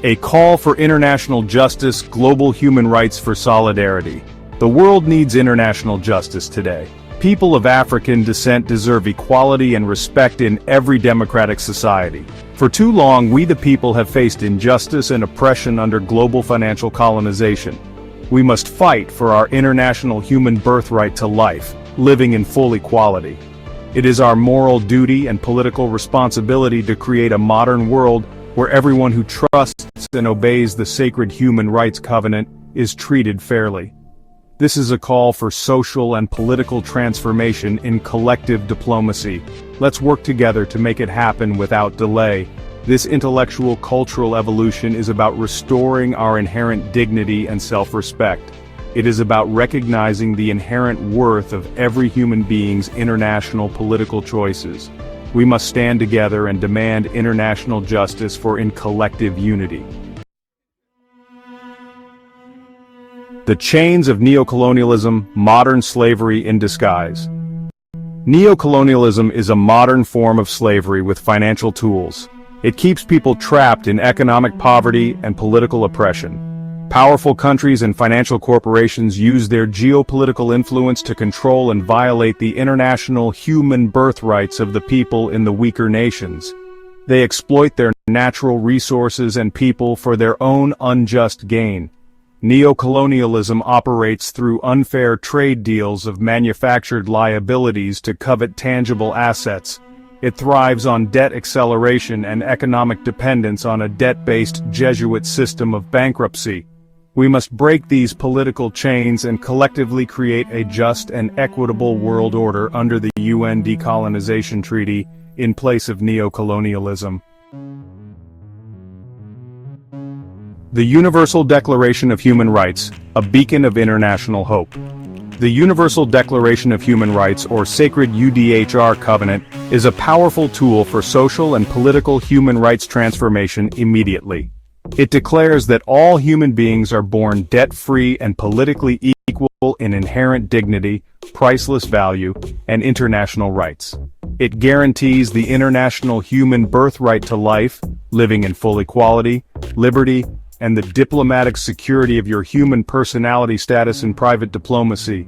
A call for international justice, global human rights for solidarity. The world needs international justice today. People of African descent deserve equality and respect in every democratic society. For too long, we the people have faced injustice and oppression under global financial colonization. We must fight for our international human birthright to life, living in full equality. It is our moral duty and political responsibility to create a modern world where everyone who trusts and obeys the sacred human rights covenant is treated fairly. This is a call for social and political transformation in collective diplomacy. Let's work together to make it happen without delay. This intellectual cultural evolution is about restoring our inherent dignity and self-respect. It is about recognizing the inherent worth of every human being's international political choices. We must stand together and demand international justice in collective unity. The chains of neocolonialism, modern slavery in disguise. Neocolonialism is a modern form of slavery with financial tools. It keeps people trapped in economic poverty and political oppression. Powerful countries and financial corporations use their geopolitical influence to control and violate the international human birthrights of the people in the weaker nations. They exploit their natural resources and people for their own unjust gain. Neocolonialism operates through unfair trade deals of manufactured liabilities to covet tangible assets. It thrives on debt acceleration and economic dependence on a debt-based Jesuit system of bankruptcy. We must break these political chains and collectively create a just and equitable world order under the UN Decolonization Treaty in place of neocolonialism. The Universal Declaration of Human Rights, a beacon of international hope. The Universal Declaration of Human Rights, or Sacred UDHR Covenant, is a powerful tool for social and political human rights transformation immediately. It declares that all human beings are born debt-free and politically equal in inherent dignity, priceless value, and international rights. It guarantees the international human birthright to life, living in full equality, liberty, and the diplomatic security of your human personality status in private diplomacy.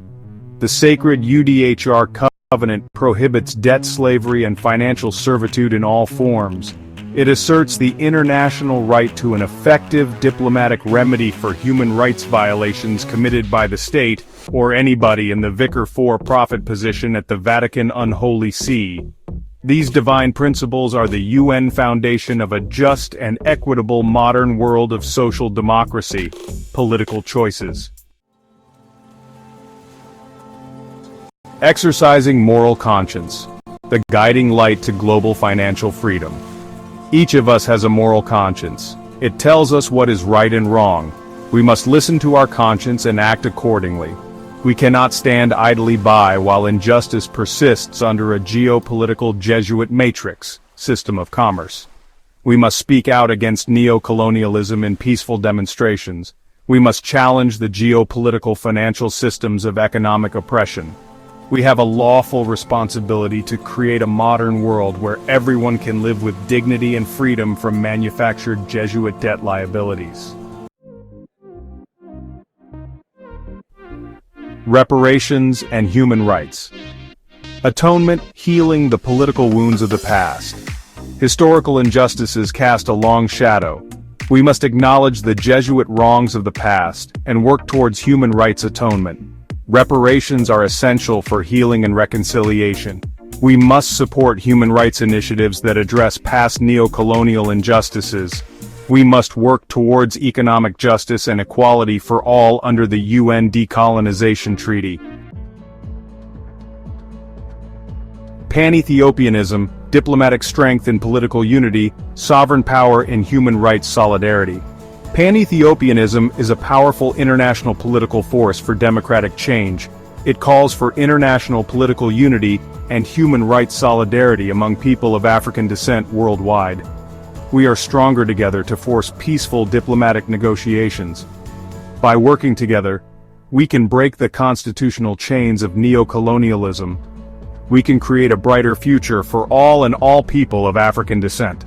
The sacred UDHR Covenant prohibits debt slavery and financial servitude in all forms. It asserts the international right to an effective diplomatic remedy for human rights violations committed by the state or anybody in the vicar for-profit position at the Vatican Unholy See. These divine principles are the UN foundation of a just and equitable modern world of social democracy, political choices. Exercising moral conscience, the guiding light to global financial freedom. Each of us has a moral conscience. It tells us what is right and wrong. We must listen to our conscience and act accordingly. We cannot stand idly by while injustice persists under a geopolitical Jesuit matrix system of commerce. We must speak out against neocolonialism in peaceful demonstrations. We must challenge the geopolitical financial systems of economic oppression. We have a lawful responsibility to create a modern world where everyone can live with dignity and freedom from manufactured Jesuit debt liabilities. Reparations and human rights. Atonement, healing the political wounds of the past. Historical injustices cast a long shadow. We must acknowledge the Jesuit wrongs of the past and work towards human rights atonement. Reparations are essential for healing and reconciliation. We must support human rights initiatives that address past neocolonial injustices. We must work towards economic justice and equality for all under the UN Decolonization Treaty. Pan-Ethiopianism, diplomatic strength in political unity, sovereign power in human rights solidarity. Pan-Ethiopianism is a powerful international political force for democratic change. It calls for international political unity and human rights solidarity among people of African descent worldwide. We are stronger together to force peaceful diplomatic negotiations. By working together, we can break the constitutional chains of neocolonialism. We can create a brighter future for all people of African descent.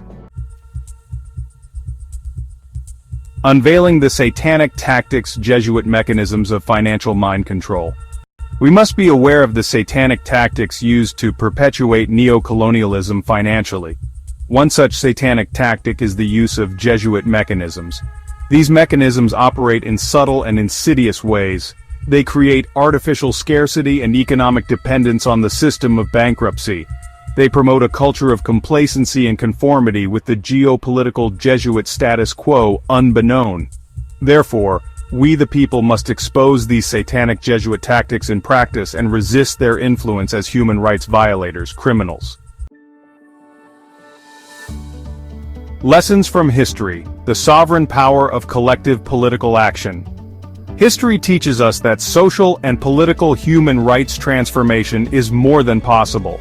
unveiling the satanic tactics Jesuit mechanisms of financial mind control. We must be aware of the satanic tactics used to perpetuate neocolonialism financially. One such satanic tactic is the use of Jesuit mechanisms. These mechanisms operate in subtle and insidious ways. They create artificial scarcity and economic dependence on the system of bankruptcy. They promote a culture of complacency and conformity with the geopolitical Jesuit status quo unbeknown. Therefore, we the people must expose these satanic Jesuit tactics in practice and resist their influence as human rights violators, criminals. Lessons from history: the sovereign power of collective political action. History teaches us that social and political human rights transformation is more than possible.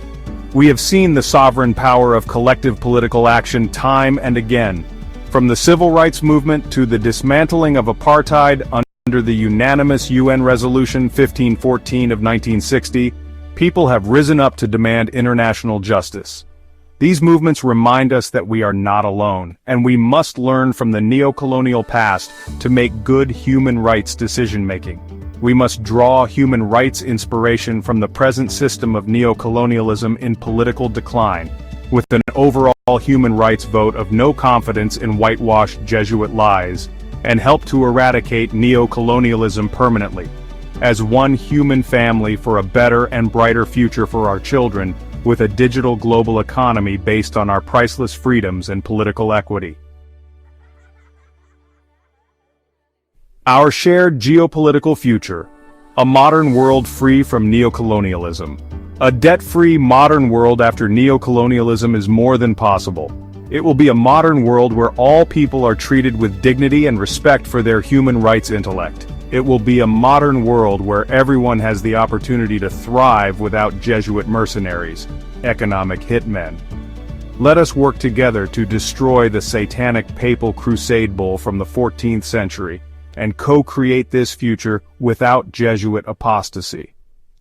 We have seen the sovereign power of collective political action time and again. From the civil rights movement to the dismantling of apartheid under the unanimous UN Resolution 1514 of 1960, people have risen up to demand international justice. These movements remind us that we are not alone, and we must learn from the neocolonial past to make good human rights decision-making. We must draw human rights inspiration from the present system of neocolonialism in political decline, with an overall human rights vote of no confidence in whitewashed Jesuit lies, and help to eradicate neocolonialism permanently, as one human family for a better and brighter future for our children, with a digital global economy based on our priceless freedoms and political equity. Our shared geopolitical future: a modern world free from neocolonialism. A debt-free modern world after neocolonialism is more than possible. It will be a modern world where all people are treated with dignity and respect for their human rights intellect. It will be a modern world where everyone has the opportunity to thrive without Jesuit mercenaries, economic hitmen. Let us work together to destroy the satanic papal crusade bull from the 14th century, and co-create this future without Jesuit apostasy.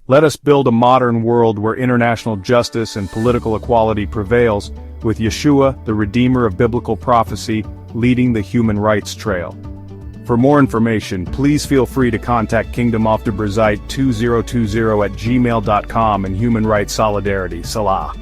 Let us build a modern world where international justice and political equality prevails, with Yeshua, the Redeemer of biblical prophecy, leading the human rights trail. For more information, please feel free to contact Kingdom of the Birthright 2020 at gmail.com and Human Rights Solidarity, Salah.